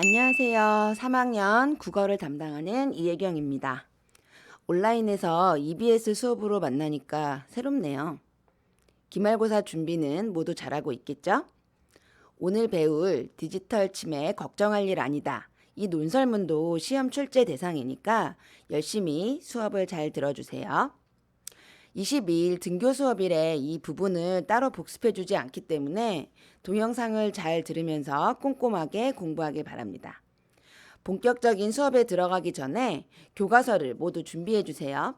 안녕하세요. 3학년 국어를 담당하는 이혜경입니다. 온라인에서 EBS 수업으로 만나니까 새롭네요. 기말고사 준비는 모두 잘하고 있겠죠? 오늘 배울 디지털 침해 걱정할 일 아니다. 이 논설문도 시험 출제 대상이니까 열심히 수업을 잘 들어주세요. 22일 등교 수업일에 이 부분을 따로 복습해주지 않기 때문에 동영상을 잘 들으면서 꼼꼼하게 공부하길 바랍니다. 본격적인 수업에 들어가기 전에 교과서를 모두 준비해 주세요.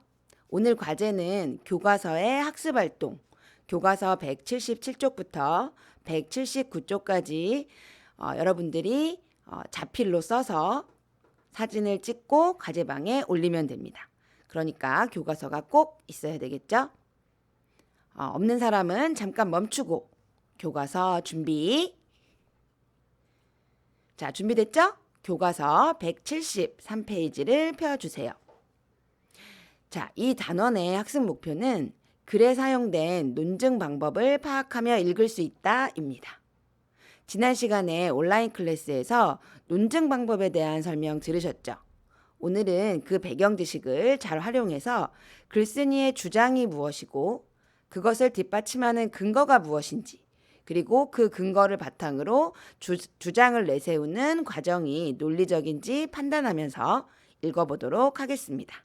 오늘 과제는 교과서의 학습활동, 교과서 177쪽부터 179쪽까지 여러분들이 자필로 써서 사진을 찍고 과제방에 올리면 됩니다. 그러니까 교과서가 꼭 있어야 되겠죠? 없는 사람은 잠깐 멈추고 교과서 준비. 자, 준비됐죠? 교과서 173페이지를 펴주세요. 자, 이 단원의 학습 목표는 글에 사용된 논증 방법을 파악하며 읽을 수 있다입니다. 지난 시간에 온라인 클래스에서 논증 방법에 대한 설명 들으셨죠? 오늘은 그 배경 지식을 잘 활용해서 글쓴이의 주장이 무엇이고 그것을 뒷받침하는 근거가 무엇인지 그리고 그 근거를 바탕으로 주장을 내세우는 과정이 논리적인지 판단하면서 읽어보도록 하겠습니다.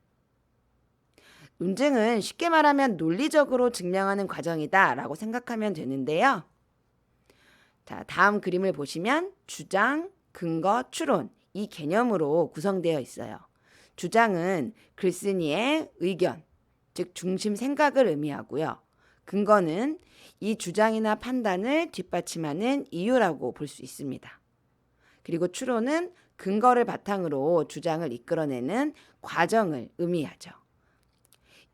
논증은 쉽게 말하면 논리적으로 증명하는 과정이다 라고 생각하면 되는데요. 자, 다음 그림을 보시면 주장, 근거, 추론 이 개념으로 구성되어 있어요. 주장은 글쓴이의 의견, 즉 중심 생각을 의미하고요. 근거는 이 주장이나 판단을 뒷받침하는 이유라고 볼 수 있습니다. 그리고 추론은 근거를 바탕으로 주장을 이끌어내는 과정을 의미하죠.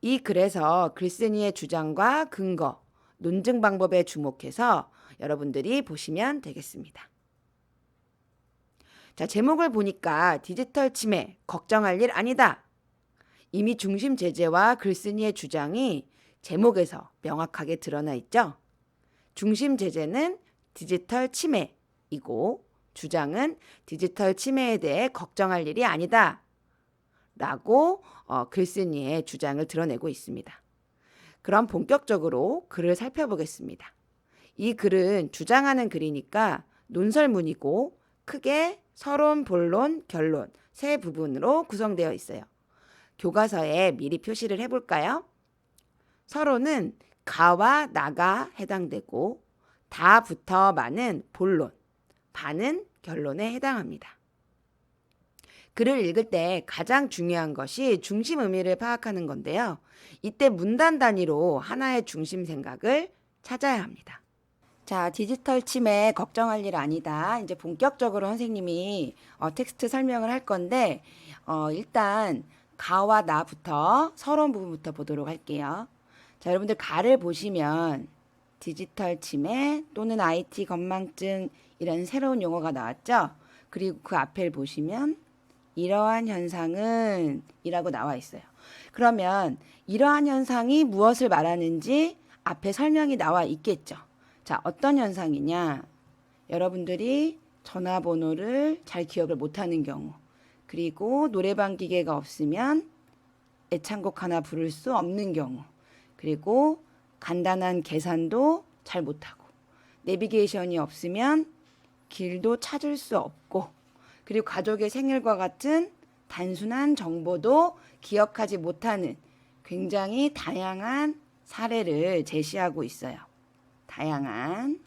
이 글에서 글쓴이의 주장과 근거, 논증 방법에 주목해서 여러분들이 보시면 되겠습니다. 자, 제목을 보니까 디지털 침해, 걱정할 일 아니다. 이미 중심 제재와 글쓴이의 주장이 제목에서 명확하게 드러나 있죠. 중심 제재는 디지털 침해이고 주장은 디지털 침해에 대해 걱정할 일이 아니다. 라고 글쓴이의 주장을 드러내고 있습니다. 그럼 본격적으로 글을 살펴보겠습니다. 이 글은 주장하는 글이니까 논설문이고 크게 서론, 본론, 결론 세 부분으로 구성되어 있어요. 교과서에 미리 표시를 해볼까요? 서론은 가와 나가 해당되고 다부터 마는 본론, 반은 결론에 해당합니다. 글을 읽을 때 가장 중요한 것이 중심 의미를 파악하는 건데요. 이때 문단 단위로 하나의 중심 생각을 찾아야 합니다. 자, 디지털 침해 걱정할 일 아니다. 이제 본격적으로 선생님이 텍스트 설명을 할 건데 일단 가와 나부터 서론 부분부터 보도록 할게요. 자, 여러분들 가를 보시면 디지털 침해 또는 IT 건망증 이런 새로운 용어가 나왔죠. 그리고 그 앞을 보시면 이러한 현상은 이라고 나와 있어요. 그러면 이러한 현상이 무엇을 말하는지 앞에 설명이 나와 있겠죠. 자, 어떤 현상이냐? 여러분들이 전화번호를 잘 기억을 못하는 경우, 그리고 노래방 기계가 없으면 애창곡 하나 부를 수 없는 경우, 그리고 간단한 계산도 잘 못하고, 내비게이션이 없으면 길도 찾을 수 없고, 그리고 가족의 생일과 같은 단순한 정보도 기억하지 못하는 굉장히 다양한 사례를 제시하고 있어요. 다양한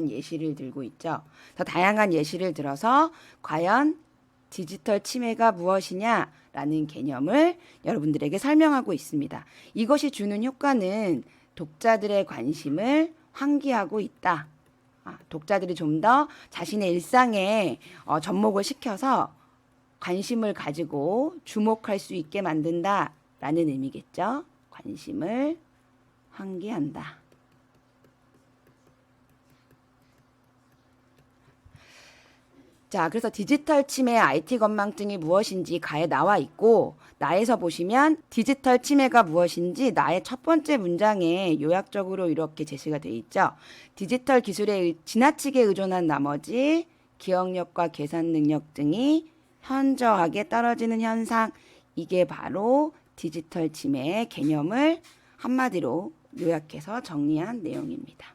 예시를 들고 있죠. 더 다양한 예시를 들어서 과연 디지털 침해가 무엇이냐라는 개념을 여러분들에게 설명하고 있습니다. 이것이 주는 효과는 독자들의 관심을 환기하고 있다. 독자들이 좀 더 자신의 일상에 접목을 시켜서 관심을 가지고 주목할 수 있게 만든다라는 의미겠죠. 관심을 환기한다. 자, 그래서 디지털 침해 IT 건망증이 무엇인지 가에 나와 있고, 나에서 보시면 디지털 침해가 무엇인지 나의 첫 번째 문장에 요약적으로 이렇게 제시가 되어 있죠. 디지털 기술에 지나치게 의존한 나머지 기억력과 계산 능력 등이 현저하게 떨어지는 현상, 이게 바로 디지털 침해의 개념을 한마디로 요약해서 정리한 내용입니다.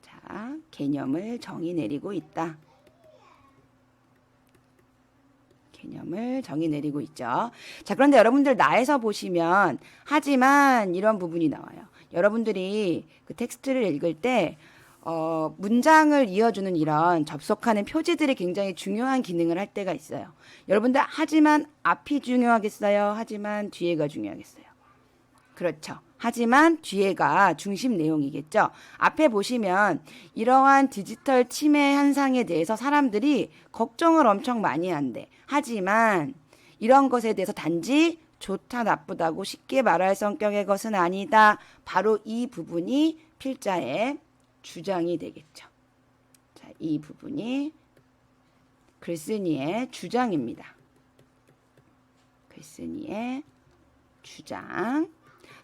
자, 개념을 정의 내리고 있다. 개념을 정의 내리고 있죠. 자, 그런데 여러분들 나에서 보시면 하지만 이런 부분이 나와요. 여러분들이 그 텍스트를 읽을 때 문장을 이어주는 이런 접속하는 표지들이 굉장히 중요한 기능을 할 때가 있어요. 여러분들 하지만 앞이 중요하겠어요? 하지만 뒤에가 중요하겠어요? 그렇죠. 하지만 뒤에가 중심 내용이겠죠. 앞에 보시면 이러한 디지털 침해 현상에 대해서 사람들이 걱정을 엄청 많이 한대. 하지만 이런 것에 대해서 단지 좋다 나쁘다고 쉽게 말할 성격의 것은 아니다. 바로 이 부분이 필자의 주장이 되겠죠. 자, 이 부분이 글쓴이의 주장입니다. 글쓴이의 주장.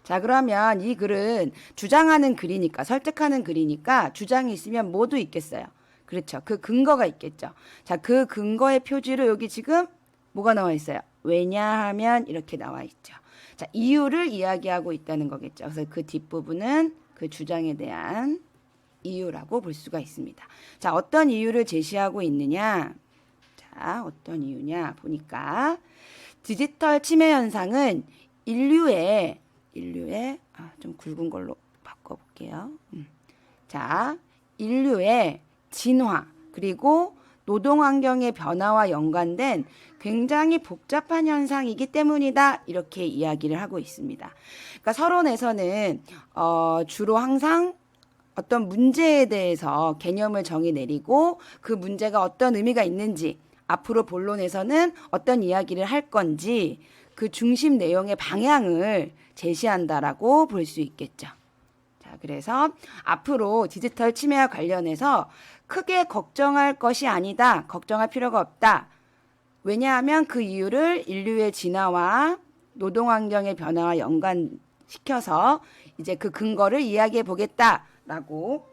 자, 그러면 이 글은 주장하는 글이니까, 설득하는 글이니까 주장이 있으면 뭐도 있겠어요. 그렇죠. 그 근거가 있겠죠. 자, 그 근거의 표지로 여기 지금 뭐가 나와 있어요? 왜냐하면 이렇게 나와 있죠. 자, 이유를 이야기하고 있다는 거겠죠. 그래서 그 뒷부분은 그 주장에 대한 이유라고 볼 수가 있습니다. 자, 어떤 이유를 제시하고 있느냐? 자, 어떤 이유냐 보니까 디지털 침해 현상은 인류의 좀 굵은 걸로 바꿔볼게요. 자, 인류의 진화 그리고 노동 환경의 변화와 연관된 굉장히 복잡한 현상이기 때문이다. 이렇게 이야기를 하고 있습니다. 그러니까 서론에서는 주로 항상 어떤 문제에 대해서 개념을 정의 내리고 그 문제가 어떤 의미가 있는지 앞으로 본론에서는 어떤 이야기를 할 건지 그 중심 내용의 방향을 제시한다라고 볼 수 있겠죠. 자, 그래서 앞으로 디지털 침해와 관련해서 크게 걱정할 것이 아니다. 걱정할 필요가 없다. 왜냐하면 그 이유를 인류의 진화와 노동 환경의 변화와 연관시켜서 이제 그 근거를 이야기해 보겠다라고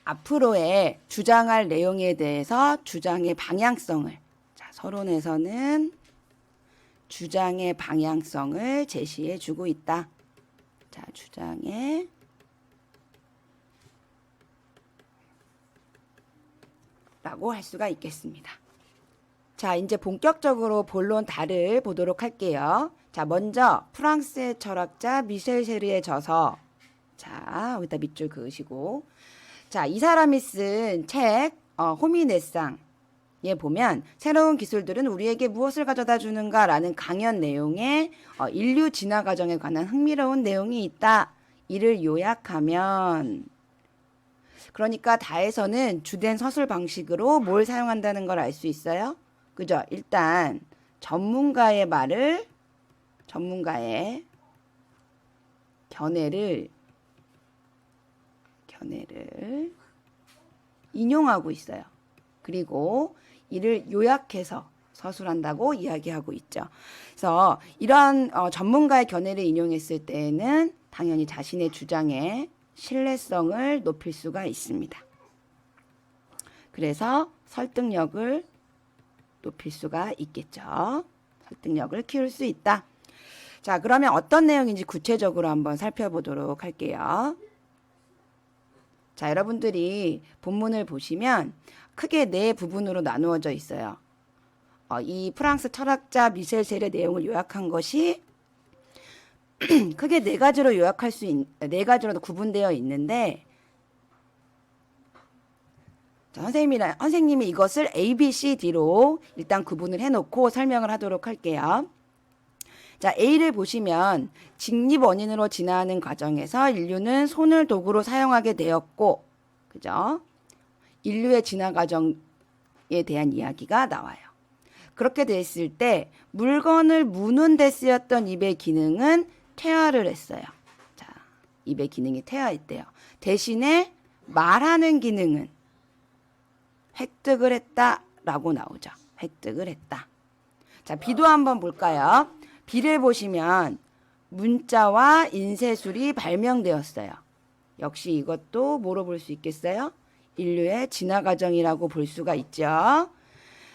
앞으로의 주장할 내용에 대해서 주장의 방향성을, 자, 서론에서는 주장의 방향성을 제시해 주고 있다. 자, 주장의 라고 할 수가 있겠습니다. 자, 이제 본격적으로 본론 달을 보도록 할게요. 자, 먼저 프랑스의 철학자 미셸 세르의 저서. 자, 여기다 밑줄 그으시고. 자, 이 사람이 쓴 책 호미네상에 보면 새로운 기술들은 우리에게 무엇을 가져다 주는가라는 강연 내용에 인류 진화 과정에 관한 흥미로운 내용이 있다. 이를 요약하면 그러니까 다에서는 주된 서술 방식으로 뭘 사용한다는 걸 알 수 있어요? 그죠? 일단 전문가의 말을 전문가의 견해를 인용하고 있어요. 그리고 이를 요약해서 서술한다고 이야기하고 있죠. 그래서 이런 전문가의 견해를 인용했을 때에는 당연히 자신의 주장의 신뢰성을 높일 수가 있습니다. 그래서 설득력을 높일 수가 있겠죠. 설득력을 키울 수 있다. 자, 그러면 어떤 내용인지 구체적으로 한번 살펴보도록 할게요. 자, 여러분들이 본문을 보시면 크게 네 부분으로 나누어져 있어요. 이 프랑스 철학자 미셸 셀의 내용을 요약한 것이 크게 네 가지로 요약할 네 가지로 구분되어 있는데, 자, 선생님이 이것을 A, B, C, D로 일단 구분을 해놓고 설명을 하도록 할게요. 자, A를 보시면 직립 원인으로 진화하는 과정에서 인류는 손을 도구로 사용하게 되었고, 그죠? 인류의 진화 과정에 대한 이야기가 나와요. 그렇게 됐을 때 물건을 무는 데 쓰였던 입의 기능은 퇴화를 했어요. 자, 입의 기능이 퇴화했대요. 대신에 말하는 기능은 획득을 했다. 라고 나오죠. 획득을 했다. 자, B도 한번 볼까요? B를 보시면 문자와 인쇄술이 발명되었어요. 역시 이것도 뭐로 볼 수 있겠어요? 인류의 진화 과정이라고 볼 수가 있죠.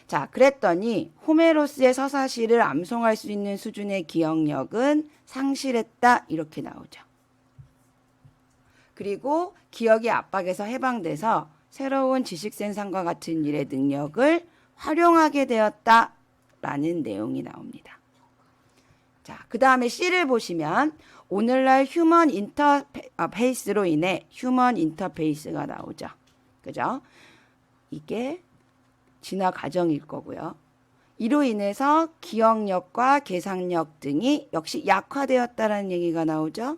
자, 그랬더니 호메로스의 서사시를 암송할 수 있는 수준의 기억력은 상실했다 이렇게 나오죠. 그리고 기억이 압박에서 해방돼서 새로운 지식 생산과 같은 일의 능력을 활용하게 되었다라는 내용이 나옵니다. 자, 그 다음에 C를 보시면 오늘날 휴먼 인터페이스로 인해 휴먼 인터페이스가 나오죠. 그죠? 이게 진화 과정일 거고요. 이로 인해서 기억력과 계산력 등이 역시 약화되었다는 얘기가 나오죠.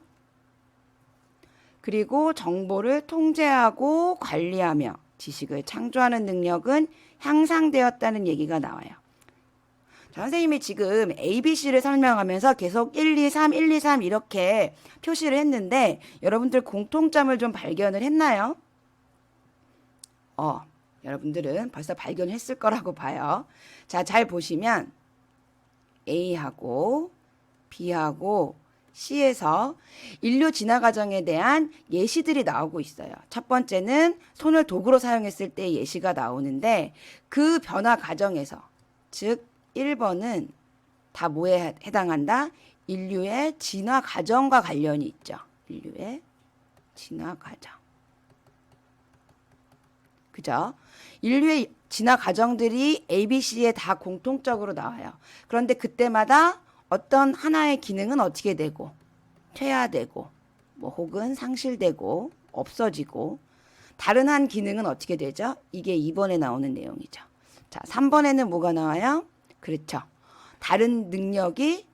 그리고 정보를 통제하고 관리하며 지식을 창조하는 능력은 향상되었다는 얘기가 나와요. 자, 선생님이 지금 ABC를 설명하면서 계속 1, 2, 3, 1, 2, 3 이렇게 표시를 했는데 여러분들 공통점을 좀 발견을 했나요? 여러분들은 벌써 발견했을 거라고 봐요. 자, 잘 보시면 A하고 B하고 C에서 인류 진화 과정에 대한 예시들이 나오고 있어요. 첫 번째는 손을 도구로 사용했을 때 예시가 나오는데 그 변화 과정에서 즉 1번은 다 뭐에 해당한다? 인류의 진화 과정과 관련이 있죠. 인류의 진화 과정. 그죠? 인류의 진화 과정들이 ABC에 다 공통적으로 나와요. 그런데 그때마다 어떤 하나의 기능은 어떻게 되고 퇴화되고 뭐 혹은 상실되고 없어지고 다른 한 기능은 어떻게 되죠? 이게 2번에 나오는 내용이죠. 자, 3번에는 뭐가 나와요? 그렇죠. 다른 능력이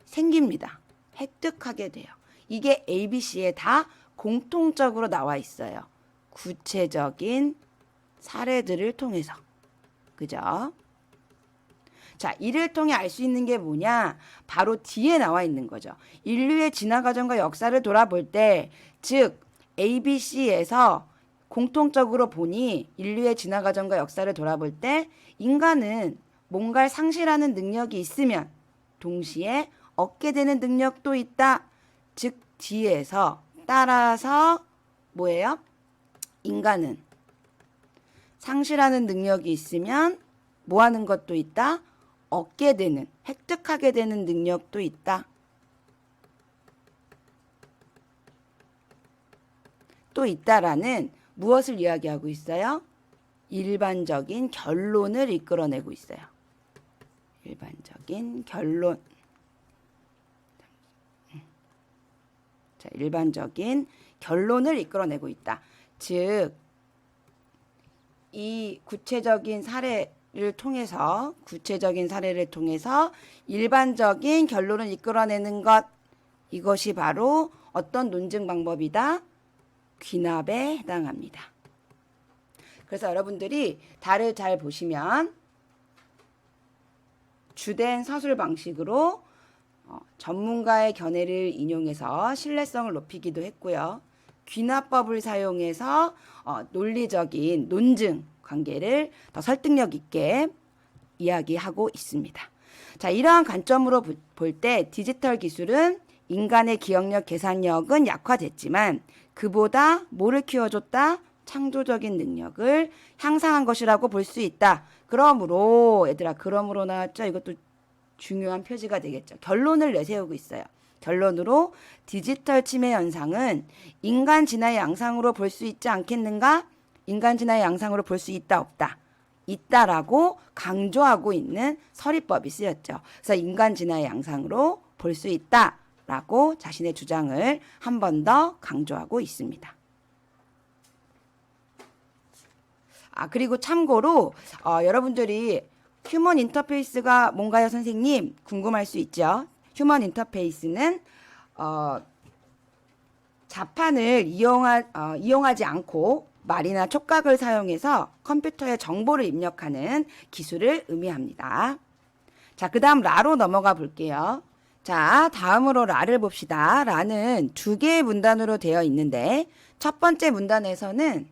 생깁니다. 획득하게 돼요. 이게 ABC에 다 공통적으로 나와 있어요. 구체적인 사례들을 통해서. 그죠? 자, 이를 통해 알 수 있는 게 뭐냐? 바로 뒤에 나와 있는 거죠. 인류의 진화 과정과 역사를 돌아볼 때, 즉 ABC에서 공통적으로 보니 인류의 진화 과정과 역사를 돌아볼 때 인간은 뭔가를 상실하는 능력이 있으면 동시에 얻게 되는 능력도 있다. 즉 뒤에서 따라서 뭐예요? 인간은 상실하는 능력이 있으면 뭐 하는 것도 있다? 얻게 되는, 획득하게 되는 능력도 있다. 또 있다라는 무엇을 이야기하고 있어요? 일반적인 결론을 이끌어내고 있어요. 일반적인 결론. 자, 일반적인 결론을 이끌어내고 있다. 즉, 이 구체적인 사례를 통해서 일반적인 결론을 이끌어내는 것, 이것이 바로 어떤 논증 방법이다? 귀납에 해당합니다. 그래서 여러분들이 달을 잘 보시면 주된 서술 방식으로 전문가의 견해를 인용해서 신뢰성을 높이기도 했고요. 귀납법을 사용해서 논리적인 논증 관계를 더 설득력 있게 이야기하고 있습니다. 자, 이러한 관점으로 볼 때 디지털 기술은 인간의 기억력, 계산력은 약화됐지만 그보다 뭐를 키워줬다? 창조적인 능력을 향상한 것이라고 볼 수 있다. 그러므로 얘들아, 그러므로 나왔죠? 이것도 중요한 표지가 되겠죠. 결론을 내세우고 있어요. 결론으로 디지털 침해 현상은 인간 진화의 양상으로 볼 수 있지 않겠는가? 인간 진화의 양상으로 볼 수 있다, 없다? 있다라고 강조하고 있는 서리법이 쓰였죠. 그래서 인간 진화의 양상으로 볼 수 있다라고 자신의 주장을 한 번 더 강조하고 있습니다. 그리고 참고로 여러분들이 휴먼 인터페이스가 뭔가요, 선생님? 궁금할 수 있죠. 휴먼 인터페이스는 자판을 이용하지 않고 말이나 촉각을 사용해서 컴퓨터에 정보를 입력하는 기술을 의미합니다. 자, 그 다음 라로 넘어가 볼게요. 자, 다음으로 라를 봅시다. 라는 두 개의 문단으로 되어 있는데 첫 번째 문단에서는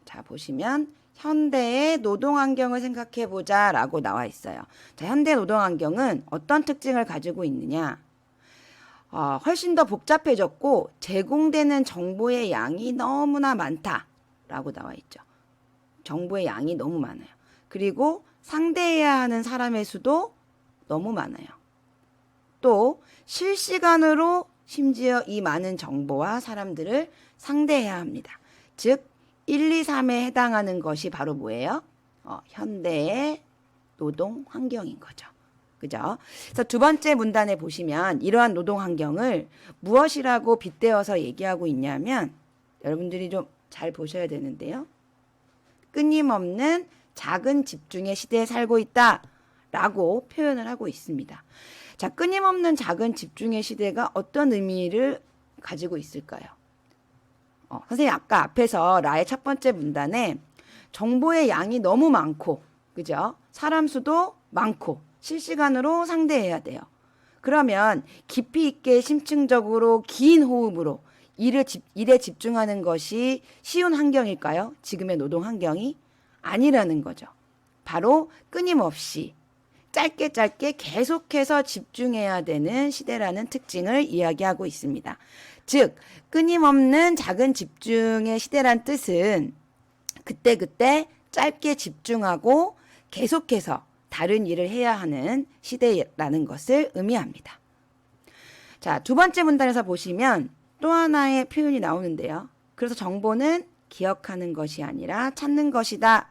자, 보시면 현대의 노동 환경을 생각해 보자라고 나와 있어요. 자, 현대 노동 환경은 어떤 특징을 가지고 있느냐? 훨씬 더 복잡해졌고 제공되는 정보의 양이 너무나 많다라고 나와 있죠. 정보의 양이 너무 많아요. 그리고 상대해야 하는 사람의 수도 너무 많아요. 또 실시간으로 심지어 이 많은 정보와 사람들을 상대해야 합니다. 즉 1, 2, 3에 해당하는 것이 바로 뭐예요? 현대의 노동 환경인 거죠. 그죠? 그래서 두 번째 문단에 보시면 이러한 노동 환경을 무엇이라고 빗대어서 얘기하고 있냐면 여러분들이 좀 잘 보셔야 되는데요. 끊임없는 작은 집중의 시대에 살고 있다 라고 표현을 하고 있습니다. 자, 끊임없는 작은 집중의 시대가 어떤 의미를 가지고 있을까요? 선생님 아까 앞에서 라의 첫 번째 문단에 정보의 양이 너무 많고 그죠? 사람 수도 많고 실시간으로 상대해야 돼요. 그러면 깊이 있게 심층적으로 긴 호흡으로 일에 집중하는 것이 쉬운 환경일까요? 지금의 노동 환경이 아니라는 거죠. 바로 끊임없이 짧게 계속해서 집중해야 되는 시대라는 특징을 이야기하고 있습니다. 즉 끊임없는 작은 집중의 시대란 뜻은 그때그때 짧게 집중하고 계속해서 다른 일을 해야 하는 시대라는 것을 의미합니다. 자, 두 번째 문단에서 보시면 또 하나의 표현이 나오는데요. 그래서 정보는 기억하는 것이 아니라 찾는 것이다.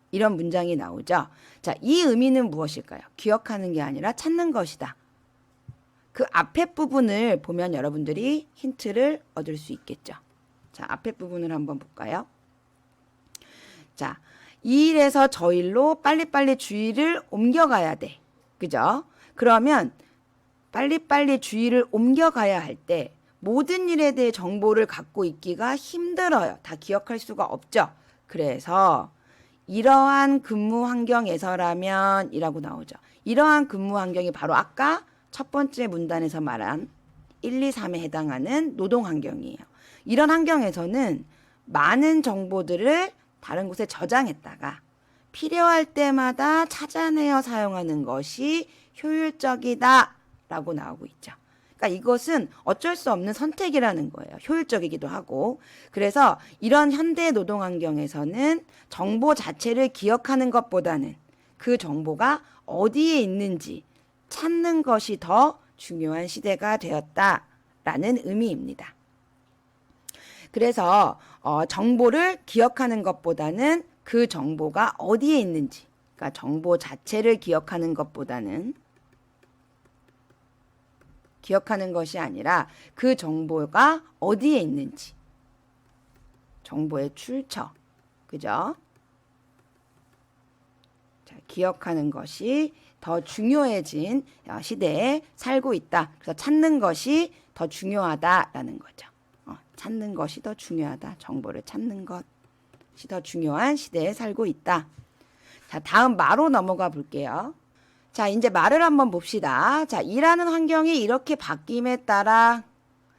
이런 문장이 나오죠. 자, 이 의미는 무엇일까요? 기억하는 게 아니라 찾는 것이다. 그 앞에 부분을 보면 여러분들이 힌트를 얻을 수 있겠죠. 자, 앞에 부분을 한번 볼까요? 자, 이 일에서 저 일로 빨리빨리 주의를 옮겨가야 돼. 그죠? 그러면 빨리빨리 주의를 옮겨가야 할 때 모든 일에 대해 정보를 갖고 있기가 힘들어요. 다 기억할 수가 없죠. 그래서 이러한 근무 환경에서라면 이라고 나오죠. 이러한 근무 환경이 바로 아까 첫 번째 문단에서 말한 1, 2, 3에 해당하는 노동 환경이에요. 이런 환경에서는 많은 정보들을 다른 곳에 저장했다가 필요할 때마다 찾아내어 사용하는 것이 효율적이다 라고 나오고 있죠. 그러니까 이것은 어쩔 수 없는 선택이라는 거예요. 효율적이기도 하고. 그래서 이런 현대 노동 환경에서는 정보 자체를 기억하는 것보다는 그 정보가 어디에 있는지 찾는 것이 더 중요한 시대가 되었다라는 의미입니다. 그래서 정보를 기억하는 것보다는 그 정보가 어디에 있는지, 그러니까 정보 자체를 기억하는 것보다는 기억하는 것이 아니라 그 정보가 어디에 있는지, 정보의 출처, 그죠? 자, 기억하는 것이 더 중요해진 시대에 살고 있다. 그래서 찾는 것이 더 중요하다라는 거죠. 찾는 것이 더 중요하다. 정보를 찾는 것이 더 중요한 시대에 살고 있다. 자, 다음 마로 넘어가 볼게요. 자, 이제 말을 한번 봅시다. 자, 일하는 환경이 이렇게 바뀜에 따라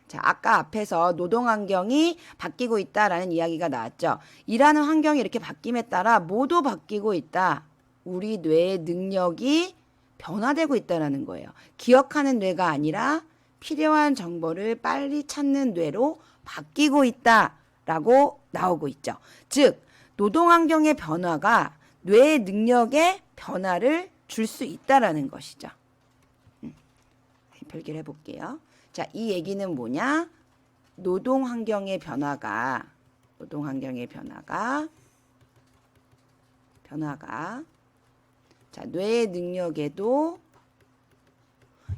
자, 아까 앞에서 노동 환경이 바뀌고 있다라는 이야기가 나왔죠. 일하는 환경이 이렇게 바뀜에 따라 뭐도 바뀌고 있다. 우리 뇌의 능력이 변화되고 있다라는 거예요. 기억하는 뇌가 아니라 필요한 정보를 빨리 찾는 뇌로 바뀌고 있다라고 나오고 있죠. 즉, 노동 환경의 변화가 뇌의 능력에 변화를 줄 수 있다라는 것이죠. 별개를 해볼게요. 자, 이 얘기는 뭐냐? 노동 환경의 변화가 자, 뇌의 능력에도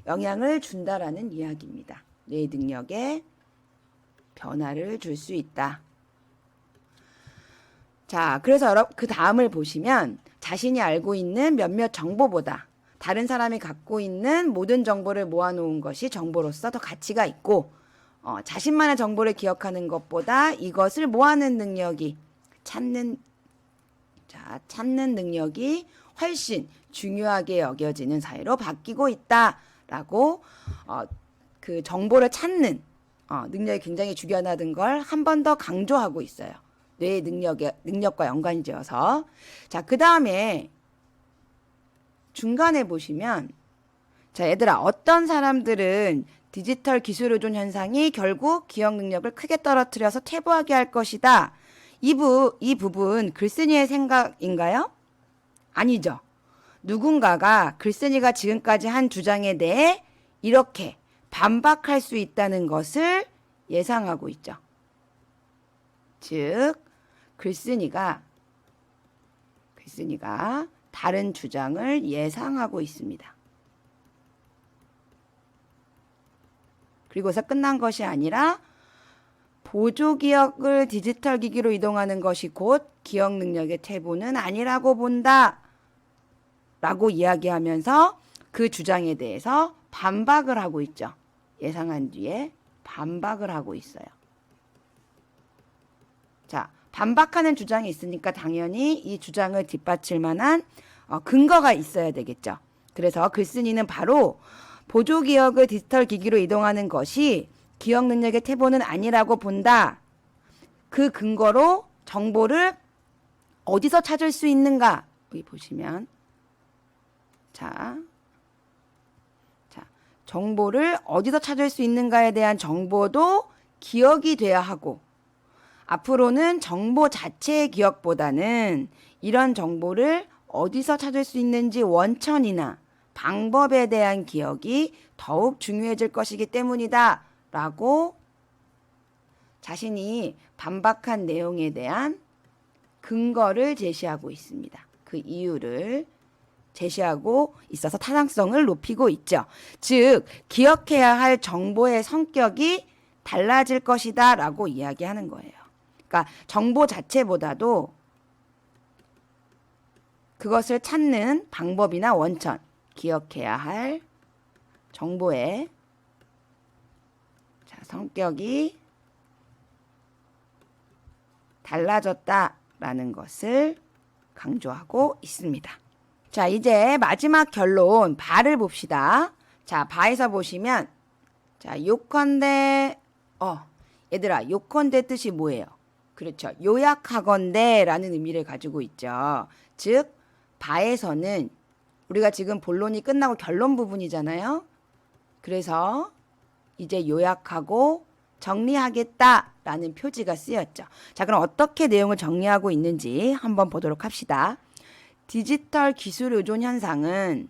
영향을 준다라는 이야기입니다. 뇌의 능력에 변화를 줄 수 있다. 자, 그래서 그 다음을 보시면 자신이 알고 있는 몇몇 정보보다 다른 사람이 갖고 있는 모든 정보를 모아놓은 것이 정보로서 더 가치가 있고 자신만의 정보를 기억하는 것보다 이것을 모아낸 능력이 찾는 능력이 훨씬 중요하게 여겨지는 사회로 바뀌고 있다라고 그 정보를 찾는 능력이 굉장히 중요하다는 걸 한 번 더 강조하고 있어요. 뇌의 능력과 연관이 되어서. 자, 그 다음에 중간에 보시면, 자, 얘들아, 어떤 사람들은 디지털 기술 의존 현상이 결국 기억 능력을 크게 떨어뜨려서 퇴보하게 할 것이다. 이 부분 글쓴이의 생각인가요? 아니죠. 누군가가 글쓴이가 지금까지 한 주장에 대해 이렇게 반박할 수 있다는 것을 예상하고 있죠. 즉, 글쓴이가 다른 주장을 예상하고 있습니다. 그리고서 끝난 것이 아니라 보조기억을 디지털 기기로 이동하는 것이 곧 기억 능력의 퇴보는 아니라고 본다 라고 이야기하면서 그 주장에 대해서 반박을 하고 있죠. 예상한 뒤에 반박을 하고 있어요. 자, 반박하는 주장이 있으니까 당연히 이 주장을 뒷받칠 만한 근거가 있어야 되겠죠. 그래서 글쓴이는 바로 보조기억을 디지털 기기로 이동하는 것이 기억 능력의 퇴보는 아니라고 본다. 그 근거로 정보를 어디서 찾을 수 있는가? 여기 보시면 자, 정보를 어디서 찾을 수 있는가에 대한 정보도 기억이 돼야 하고, 앞으로는 정보 자체의 기억보다는 이런 정보를 어디서 찾을 수 있는지 원천이나 방법에 대한 기억이 더욱 중요해질 것이기 때문이다 라고 자신이 반박한 내용에 대한 근거를 제시하고 있습니다. 그 이유를 제시하고 있어서 타당성을 높이고 있죠. 즉, 기억해야 할 정보의 성격이 달라질 것이다 라고 이야기하는 거예요. 그러니까 정보 자체보다도 그것을 찾는 방법이나 원천, 기억해야 할 정보의 성격이 달라졌다라는 것을 강조하고 있습니다. 자, 이제 마지막 결론 바를 봅시다. 자, 바에서 보시면 자, 요컨대 얘들아, 요컨대 뜻이 뭐예요? 그렇죠. 요약하건대 라는 의미를 가지고 있죠. 즉, 바에서는 우리가 지금 본론이 끝나고 결론 부분이잖아요. 그래서 이제 요약하고 정리하겠다라는 표지가 쓰였죠. 자, 그럼 어떻게 내용을 정리하고 있는지 한번 보도록 합시다. 디지털 기술 의존 현상은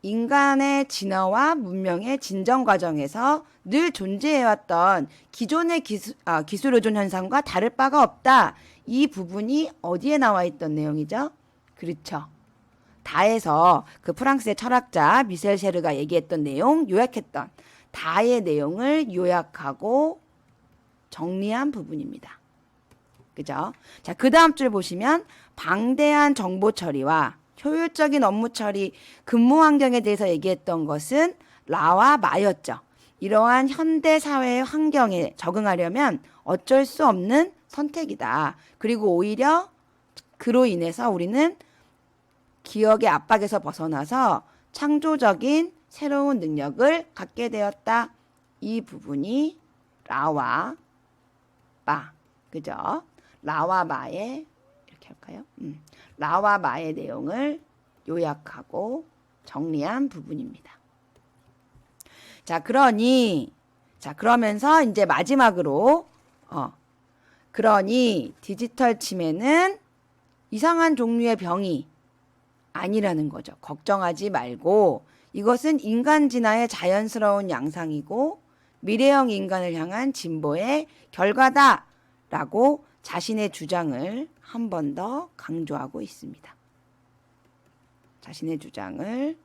인간의 진화와 문명의 진정 과정에서 늘 존재해왔던 기존의 기술 의존 현상과 다를 바가 없다. 이 부분이 어디에 나와 있던 내용이죠? 그렇죠. 다에서 그 프랑스의 철학자 미셀 셰르가 얘기했던 내용, 요약했던 다의 내용을 요약하고 정리한 부분입니다. 그죠? 자, 그 다음 줄 보시면 방대한 정보 처리와 효율적인 업무 처리, 근무 환경에 대해서 얘기했던 것은 라와 마였죠. 이러한 현대 사회의 환경에 적응하려면 어쩔 수 없는 선택이다. 그리고 오히려 그로 인해서 우리는 기억의 압박에서 벗어나서 창조적인 새로운 능력을 갖게 되었다. 이 부분이 라와 마, 그죠? 라와 마의 이렇게 할까요? 라와 마의 내용을 요약하고 정리한 부분입니다. 자, 그러면서 이제 마지막으로 그러니 디지털 치매는 이상한 종류의 병이 아니라는 거죠. 걱정하지 말고 이것은 인간 진화의 자연스러운 양상이고 미래형 인간을 향한 진보의 결과다라고 자신의 주장을 한 번 더 강조하고 있습니다. 자신의 주장을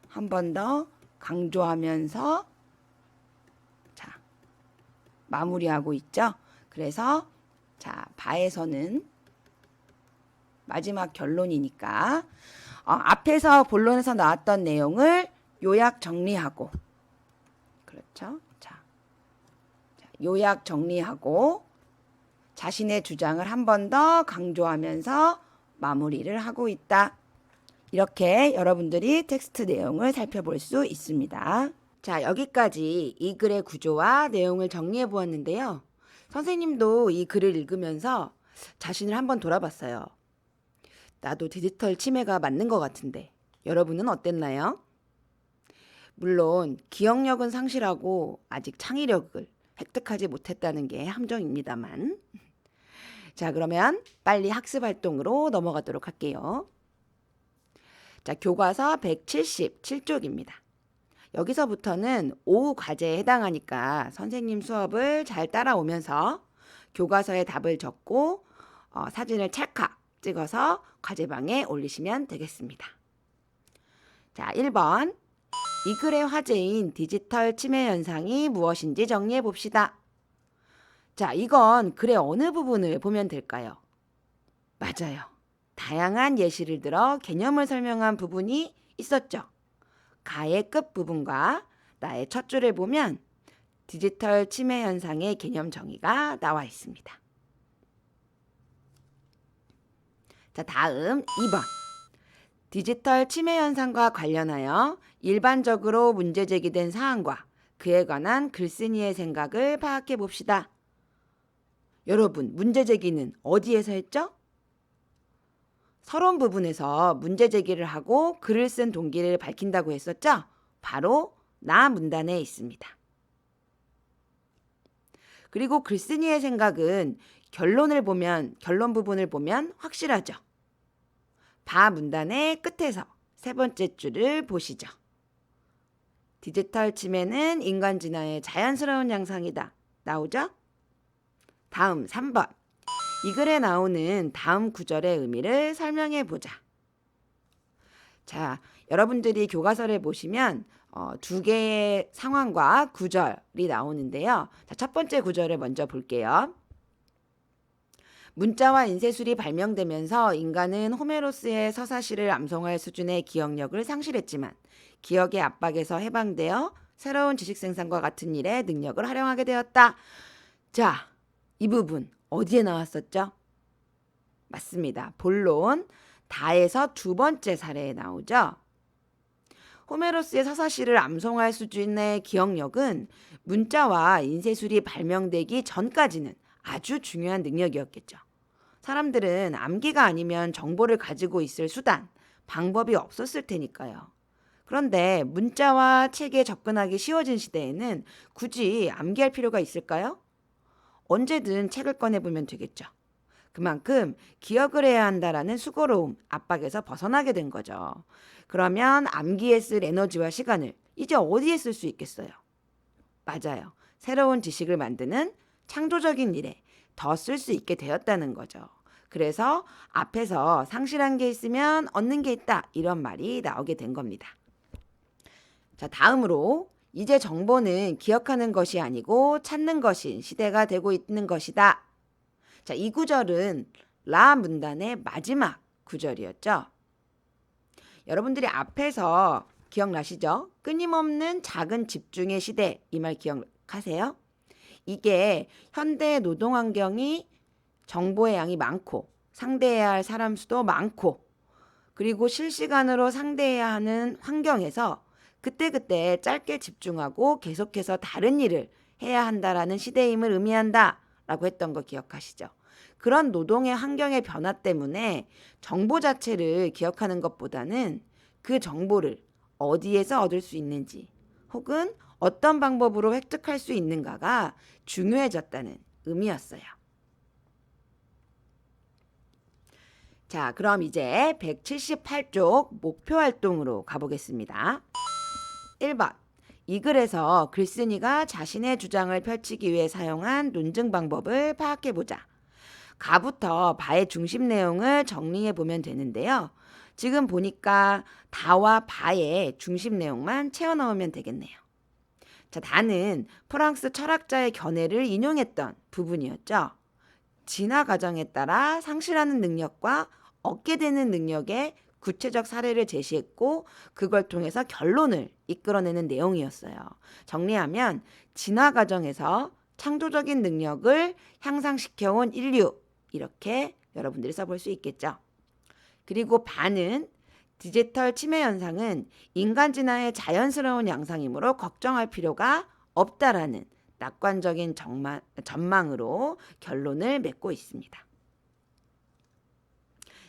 한 번 더 강조하면서 자, 마무리하고 있죠. 그래서 자, 바에서는 마지막 결론이니까 앞에서 본론에서 나왔던 내용을 요약 정리하고 그렇죠. 자, 요약 정리하고 자신의 주장을 한 번 더 강조하면서 마무리를 하고 있다. 이렇게 여러분들이 텍스트 내용을 살펴볼 수 있습니다. 자, 여기까지 이 글의 구조와 내용을 정리해 보았는데요. 선생님도 이 글을 읽으면서 자신을 한번 돌아봤어요. 나도 디지털 치매가 맞는 것 같은데 여러분은 어땠나요? 물론 기억력은 상실하고 아직 창의력을 획득하지 못했다는 게 함정입니다만. 자, 그러면 빨리 학습 활동으로 넘어가도록 할게요. 자, 교과서 177쪽입니다. 여기서부터는 오후 과제에 해당하니까 선생님 수업을 잘 따라오면서 교과서에 답을 적고 사진을 찰칵 찍어서 과제방에 올리시면 되겠습니다. 자, 1번. 이 글의 화제인 디지털 치매 현상이 무엇인지 정리해 봅시다. 자, 이건 글의 어느 부분을 보면 될까요? 맞아요. 다양한 예시를 들어 개념을 설명한 부분이 있었죠. 가의 끝 부분과 나의 첫 줄을 보면 디지털 치매 현상의 개념 정의가 나와 있습니다. 자, 다음 2번. 디지털 치매 현상과 관련하여 일반적으로 문제 제기된 사항과 그에 관한 글쓴이의 생각을 파악해 봅시다. 여러분, 문제 제기는 어디에서 했죠? 서론 부분에서 문제 제기를 하고 글을 쓴 동기를 밝힌다고 했었죠? 바로 나 문단에 있습니다. 그리고 글쓴이의 생각은 결론 부분을 보면 확실하죠. 바 문단의 끝에서 세 번째 줄을 보시죠. 디지털 치매는 인간 진화의 자연스러운 양상이다. 나오죠? 다음 3번. 이 글에 나오는 다음 구절의 의미를 설명해 보자. 자, 여러분들이 교과서를 보시면 두 개의 상황과 구절이 나오는데요. 자, 첫 번째 구절을 먼저 볼게요. 문자와 인쇄술이 발명되면서 인간은 호메로스의 서사시를 암송할 수준의 기억력을 상실했지만 기억의 압박에서 해방되어 새로운 지식 생산과 같은 일에 능력을 활용하게 되었다. 자, 이 부분 어디에 나왔었죠? 맞습니다. 본론 다에서 두 번째 사례에 나오죠. 호메로스의 서사시를 암송할 수준의 기억력은 문자와 인쇄술이 발명되기 전까지는 아주 중요한 능력이었겠죠. 사람들은 암기가 아니면 정보를 가지고 있을 수단, 방법이 없었을 테니까요. 그런데 문자와 책에 접근하기 쉬워진 시대에는 굳이 암기할 필요가 있을까요? 언제든 책을 꺼내보면 되겠죠. 그만큼 기억을 해야 한다라는 수고로움, 압박에서 벗어나게 된 거죠. 그러면 암기에 쓸 에너지와 시간을 이제 어디에 쓸 수 있겠어요? 맞아요. 새로운 지식을 만드는 창조적인 일에 더 쓸 수 있게 되었다는 거죠. 그래서 앞에서 상실한 게 있으면 얻는 게 있다, 이런 말이 나오게 된 겁니다. 자, 다음으로 이제 정보는 기억하는 것이 아니고 찾는 것인 시대가 되고 있는 것이다. 자, 이 구절은 라 문단의 마지막 구절이었죠. 여러분들이 앞에서 기억나시죠? 끊임없는 작은 집중의 시대, 이 말 기억하세요? 이게 현대 노동 환경이 정보의 양이 많고 상대해야 할 사람 수도 많고 그리고 실시간으로 상대해야 하는 환경에서 그때그때 짧게 집중하고 계속해서 다른 일을 해야 한다라는 시대임을 의미한다라고 했던 거 기억하시죠? 그런 노동의 환경의 변화 때문에 정보 자체를 기억하는 것보다는 그 정보를 어디에서 얻을 수 있는지 혹은 어떤 방법으로 획득할 수 있는가가 중요해졌다는 의미였어요. 자, 그럼 이제 178쪽 목표 활동으로 가보겠습니다. 1번. 이 글에서 글쓴이가 자신의 주장을 펼치기 위해 사용한 논증 방법을 파악해보자. 가부터 바의 중심 내용을 정리해 보면 되는데요. 지금 보니까 다와 바의 중심 내용만 채워 넣으면 되겠네요. 자, 다는 프랑스 철학자의 견해를 인용했던 부분이었죠. 진화 과정에 따라 상실하는 능력과 얻게 되는 능력의 구체적 사례를 제시했고 그걸 통해서 결론을 이끌어내는 내용이었어요. 정리하면 진화 과정에서 창조적인 능력을 향상시켜온 인류, 이렇게 여러분들이 써볼 수 있겠죠. 그리고 반은 디지털 치매 현상은 인간 진화의 자연스러운 양상이므로 걱정할 필요가 없다라는 낙관적인 전망으로 결론을 맺고 있습니다.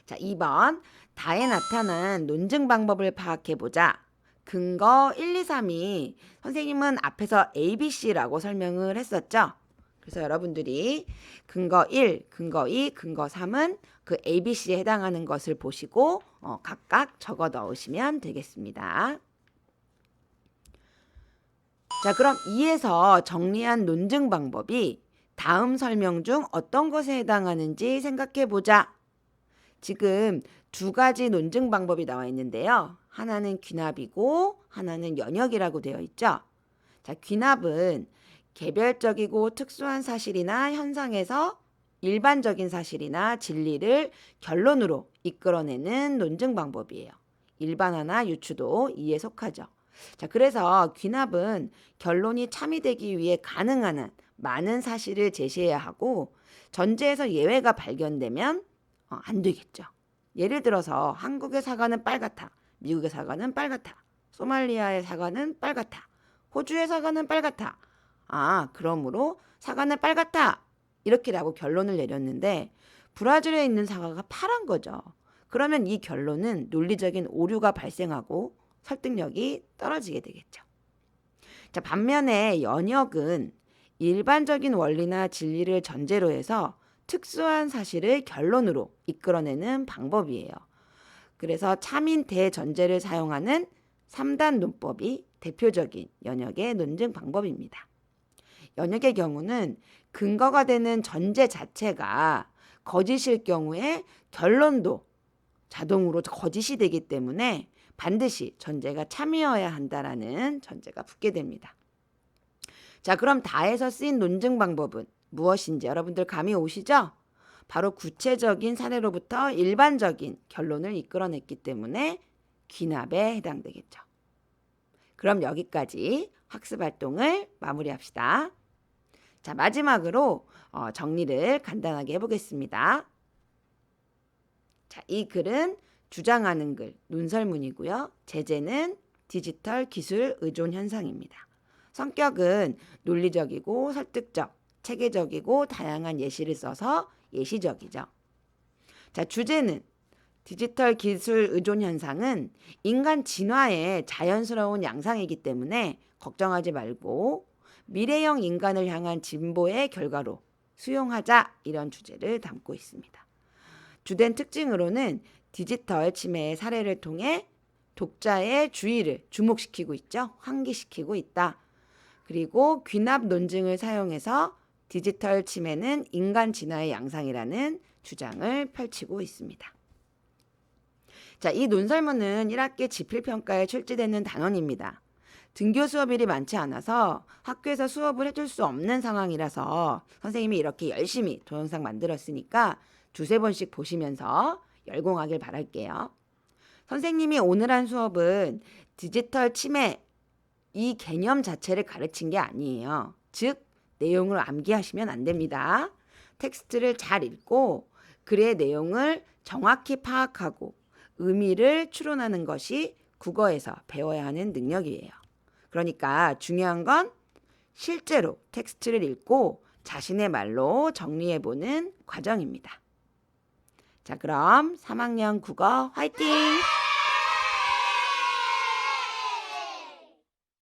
자, 2번. 다에 나타난 논증 방법을 파악해보자. 근거 1, 2, 3이 선생님은 앞에서 ABC라고 설명을 했었죠. 그래서 여러분들이 근거 1, 근거 2, 근거 3은 그 ABC에 해당하는 것을 보시고 각각 적어 넣으시면 되겠습니다. 자, 그럼 2에서 정리한 논증 방법이 다음 설명 중 어떤 것에 해당하는지 생각해보자. 지금 두 가지 논증 방법이 나와 있는데요. 하나는 귀납이고 하나는 연역이라고 되어 있죠. 자, 귀납은 개별적이고 특수한 사실이나 현상에서 일반적인 사실이나 진리를 결론으로 이끌어내는 논증 방법이에요. 일반화나 유추도 이에 속하죠. 자, 그래서 귀납은 결론이 참이되기 위해 가능한 한 많은 사실을 제시해야 하고 전제에서 예외가 발견되면 안 되겠죠. 예를 들어서 한국의 사과는 빨갛다. 미국의 사과는 빨갛다. 소말리아의 사과는 빨갛다. 호주의 사과는 빨갛다. 그러므로 사과는 빨갛다. 이렇게라고 결론을 내렸는데 브라질에 있는 사과가 파란 거죠. 그러면 이 결론은 논리적인 오류가 발생하고 설득력이 떨어지게 되겠죠. 자, 반면에 연역은 일반적인 원리나 진리를 전제로 해서 특수한 사실을 결론으로 이끌어내는 방법이에요. 그래서 참인 대전제를 사용하는 3단 논법이 대표적인 연역의 논증 방법입니다. 연역의 경우는 근거가 되는 전제 자체가 거짓일 경우에 결론도 자동으로 거짓이 되기 때문에 반드시 전제가 참이어야 한다라는 전제가 붙게 됩니다. 자, 그럼 다에서 쓰인 논증 방법은 무엇인지 여러분들 감이 오시죠? 바로 구체적인 사례로부터 일반적인 결론을 이끌어냈기 때문에 귀납에 해당되겠죠. 그럼 여기까지 학습 활동을 마무리합시다. 자, 마지막으로 정리를 간단하게 해보겠습니다. 자, 이 글은 주장하는 글, 논설문이고요. 제재는 디지털 기술 의존 현상입니다. 성격은 논리적이고 설득적, 체계적이고 다양한 예시를 써서 예시적이죠. 자, 주제는 디지털 기술 의존 현상은 인간 진화의 자연스러운 양상이기 때문에 걱정하지 말고 미래형 인간을 향한 진보의 결과로 수용하자, 이런 주제를 담고 있습니다. 주된 특징으로는 디지털 침해의 사례를 통해 독자의 주의를 주목시키고 있죠. 환기시키고 있다. 그리고 귀납 논증을 사용해서 디지털 침해는 인간 진화의 양상이라는 주장을 펼치고 있습니다. 자, 이 논설문은 1학기 지필평가에 출제되는 단원입니다. 등교 수업일이 많지 않아서 학교에서 수업을 해줄 수 없는 상황이라서 선생님이 이렇게 열심히 동영상 만들었으니까 두세 번씩 보시면서 열공하길 바랄게요. 선생님이 오늘 한 수업은 디지털 침해 이 개념 자체를 가르친 게 아니에요. 즉, 내용을 암기하시면 안 됩니다. 텍스트를 잘 읽고 글의 내용을 정확히 파악하고 의미를 추론하는 것이 국어에서 배워야 하는 능력이에요. 그러니까 중요한 건 실제로 텍스트를 읽고 자신의 말로 정리해보는 과정입니다. 자, 그럼 3학년 국어 화이팅!